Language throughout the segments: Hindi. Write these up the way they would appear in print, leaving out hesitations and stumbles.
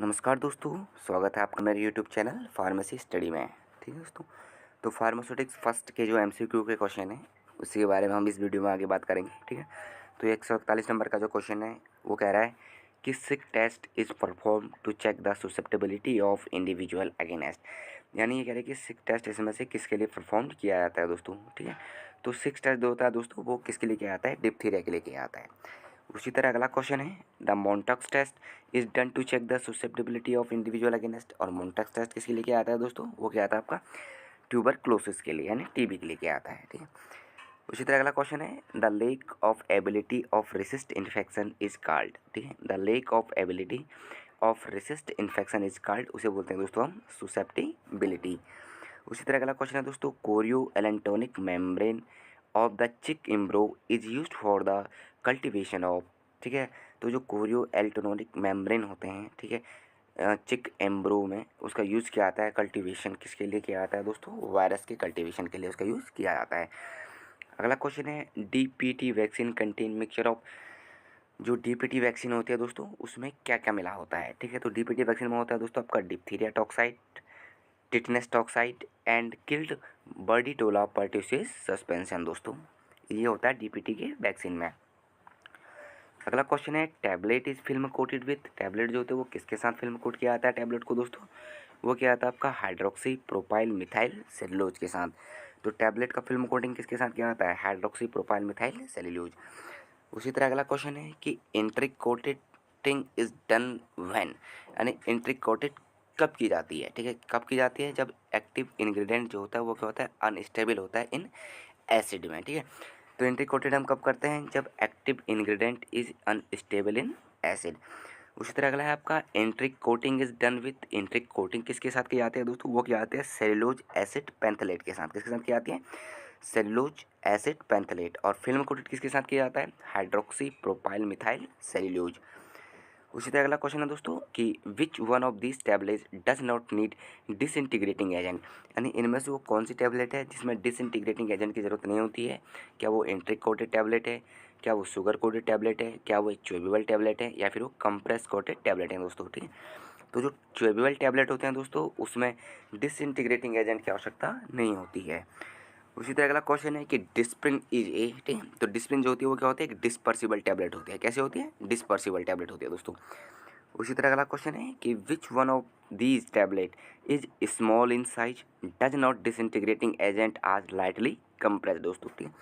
नमस्कार दोस्तों, स्वागत है आपका मेरे यूट्यूब चैनल फार्मेसी स्टडी में। ठीक है दोस्तों, तो फार्मास्यूटिक्स फर्स्ट के जो एमसीक्यू के क्वेश्चन हैं उसी के बारे में हम इस वीडियो में आगे बात करेंगे। ठीक है, तो 141 नंबर का जो क्वेश्चन है वो कह रहा है कि Schick test is perform to check the susceptibility of individual against. यानी ये कह रहे हैं कि सिक टेस्ट इसमें से किसके लिए परफॉर्म किया जाता है दोस्तों। ठीक है, तो सिक टेस्ट जो होता है दोस्तों वो किसके लिए किया जाता है, डिप्थीरिया के लिए किया जाता है। उसी तरह अगला क्वेश्चन है the Mantoux test is done to check the susceptibility of individual against. और मोन्टक्स टेस्ट किसके लिए किया आता है दोस्तों, वो क्या आता है आपका ट्यूबरक्लोसिस के लिए यानी टीबी के लिए किया आता है। ठीक है, उसी तरह अगला क्वेश्चन है the lack of ability of resist infection is called. ठीक है, the lack of ability of resist infection is called, उसे बोलते हैं दोस्तों हम सुसेप्टिबिलिटी। उसी तरह अगला क्वेश्चन है दोस्तों chorioallantoic membrane of the chick embryo is used for the cultivation of. ठीक है, तो जो कोरियो एल्टोनिक मेम्ब्रेन होते हैं, ठीक है, चिक एम्ब्रो में उसका यूज़ किया जाता है कल्टीवेशन किसके लिए किया जाता है दोस्तों, वायरस के कल्टीवेशन के लिए उसका यूज़ किया जाता है। अगला क्वेश्चन है DPT vaccine contain mixture of. जो डीपीटी वैक्सीन होती है दोस्तों उसमें क्या क्या मिला होता है। ठीक है, तो डीपीटी वैक्सीन में होता है दोस्तों आपका diphtheria toxoid, tetanus toxoid and killed Bordetella pertussis suspension दोस्तों, ये होता है डीपीटी के वैक्सीन में। अगला क्वेश्चन है tablet is film coated with. Tablet जो होते हैं वो किसके साथ फिल्म कोट किया जाता है टैबलेट को दोस्तों, वो क्या आता है आपका हाइड्रोक्सी प्रोपाइल मिथाइल सेलुलोज के साथ। तो टैबलेट का फिल्म कोटिंग किसके साथ किया जाता है, हाइड्रोक्सी प्रोपाइल मिथाइल सेलुलोज। उसी तरह अगला क्वेश्चन है कि इंट्रिक कोटेटिंग इज डन व्हेन, यानी इंट्रिक कोटेड कब की जाती है। ठीक है, कब की जाती है, जब एक्टिव इंग्रेडिएंट जो होता है वो क्या होता है, अनस्टेबल होता है इन एसिड में। ठीक है, तो इंट्रिक कोटेड हम कब करते हैं, जब active ingredient is unstable in acid. उसी तरह अगला है आपका एंट्रिक coating is done with. एंट्रिक coating किसके साथ की जाती है दोस्तों, वो क्या आते हैं सेलुलोज एसिड पेंथलेट के साथ। किसके साथ की जाती है, सेलुलोज एसिड पेंथलेट। और फिल्म कोटेड किसके साथ किया जाता है, हाइड्रोक्सी प्रोपाइल मिथाइल सेलुलोज। उसी तरह अगला क्वेश्चन है दोस्तों कि which one of this tablets does not need disintegrating agent, यानी इनमें से वो कौन सी टैबलेट है जिसमें डिसइंटीग्रेटिंग एजेंट की ज़रूरत नहीं होती है। क्या वो एंट्रिक कोटेड टैबलेट है, क्या वो शुगर कोटेड टैबलेट है, क्या वो च्यूबेबल टैबलेट है, या फिर वो कंप्रेस कोटेड टैबलेट है दोस्तों। ठीक है, तो जो च्यूबेबल टैबलेट होते हैं दोस्तों उसमें डिसइंटीग्रेटिंग एजेंट की आवश्यकता नहीं होती है। उसी तरह अगला क्वेश्चन है कि डिस्प्रिन इज ए। ठीक है, तो डिस्प्रिन जो होती है वो क्या होती है, एक डिस्पर्सिबल टैबलेट होती है। कैसे होती है, डिस्पर्सिबल टैबलेट होती है दोस्तों। उसी तरह अगला क्वेश्चन है कि which one of these tablet is small in size does not disintegrating agent आज लाइटली कंप्रेस दोस्तों। ठीक है,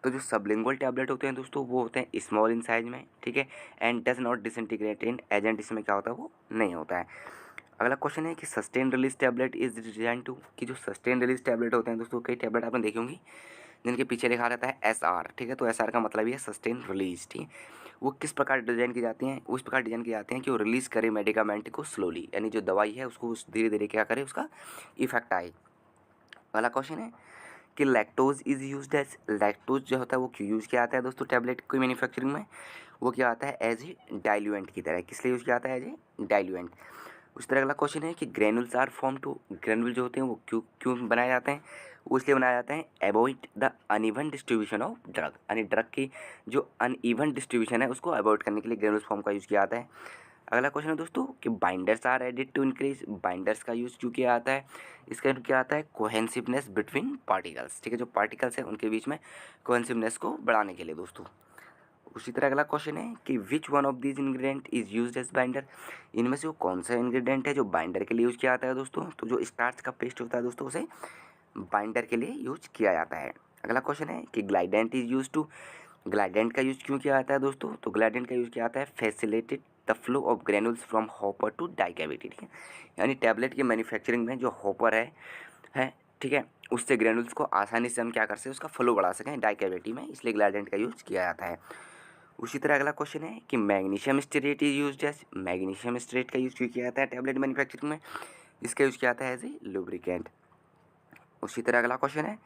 तो जो सबलिंगुअल टैबलेट होते हैं दोस्तों वो होते हैं स्मॉल इन साइज में। ठीक है, and does not disintegrating agent इसमें क्या होता है, वो नहीं होता है। अगला क्वेश्चन है कि sustain release tablet is design to. कि जो सस्टेन रिलीज टैबलेट होते हैं दोस्तों, कई टैबलेट आपने देखी होंगी जिनके पीछे लिखा रहता है SR। ठीक है, तो SR का मतलब ये है सस्टेन रिलीज। ठीक है, वो किस प्रकार डिजाइन की जाती हैं, उस प्रकार डिजाइन की जाती हैं कि वो रिलीज करे मेडिकामेंट को स्लोली, यानी जो दवाई है उसको धीरे धीरे क्या करे, उसका इफेक्ट आए। अगला क्वेश्चन है कि lactose is used as. Lactose जो होता है वो क्यों यूज़ किया जाता है दोस्तों टैबलेट की मैन्युफैक्चरिंग में, वो क्या आता है एज ए डाइल्यूएंट की तरह। किस लिए यूज़ किया जाता है, एज ए डाइल्यूएंट। उस तरह अगला क्वेश्चन है कि granules are form to. Granule जो होते हैं वो क्यों क्यों बनाए जाते हैं, वो इसलिए बनाए जाते हैं avoid the uneven distribution of drug, यानी ड्रग की जो अनइवन डिस्ट्रीब्यूशन है उसको अवॉइड करने के लिए ग्रेनुल्स फॉर्म का यूज़ किया जाता है। अगला क्वेश्चन है दोस्तों कि binders are added to increase. Binders का यूज़ क्यों किया जाता है, इसका क्या आता है कोहेंसिवनेस बिटवीन पार्टिकल्स। ठीक है, जो पार्टिकल्स हैं उनके बीच में कोहेंसिवनेस को बढ़ाने के लिए दोस्तों। उसी तरह अगला क्वेश्चन है कि which one of these ingredient is used as binder. इनमें से वो कौन सा इंग्रेडिएंट है जो बाइंडर के लिए यूज़ किया जाता है दोस्तों, तो जो स्टार्च का पेस्ट होता है दोस्तों उसे बाइंडर के लिए यूज किया जाता है। अगला क्वेश्चन है कि glidant is use to. Glidant का यूज क्यों किया जाता है दोस्तों, तो ग्लाइडेंट का यूज किया जाता है facilitate the flow of granules from hopper to die cavity. ठीक है, यानी टैबलेट की मैन्युफैक्चरिंग में जो हॉपर है ठीक है, उससे ग्रेनुल्स को आसानी से हम क्या कर सकते हैं, उसका फ्लो बढ़ा सकें डाई कैविटी में, इसलिए ग्लाइडेंट का यूज किया जाता है। उसी तरह अगला क्वेश्चन है कि magnesium stearate is used as. Magnesium stearate का यूज क्यों किया जाता है टैबलेट मैन्युफैक्चरिंग में, इसका यूज किया जाता है एज ए लुब्रिकेंट। उसी तरह अगला क्वेश्चन है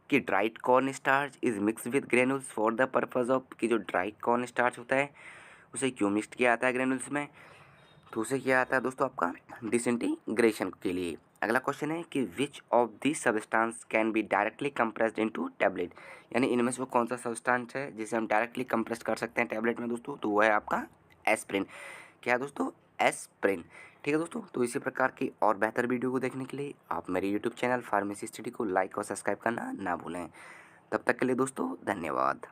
कि dried corn starch is mix with granules for the purpose of. कि जो ड्राइड कॉर्न स्टार्च होता है उसे क्यों मिक्स किया जाता है ग्रेनुल्स में, तो उसे किया जाता है दोस्तों आपका डिसइंटीग्रेशन के लिए। अगला क्वेश्चन है कि which of this substance can be directly compressed into tablet, यानी इनमें से वो कौन सा सब्सटेंस है जिसे हम डायरेक्टली कंप्रेस कर सकते हैं टैबलेट में दोस्तों, तो वो है आपका एस्प्रिन। क्या है दोस्तों, एस्प्रिन। ठीक है दोस्तों, तो इसी प्रकार की और बेहतर वीडियो को देखने के लिए आप मेरे यूट्यूब चैनल फार्मेसी स्टडी को लाइक और सब्सक्राइब करना ना भूलें। तब तक के लिए दोस्तों धन्यवाद।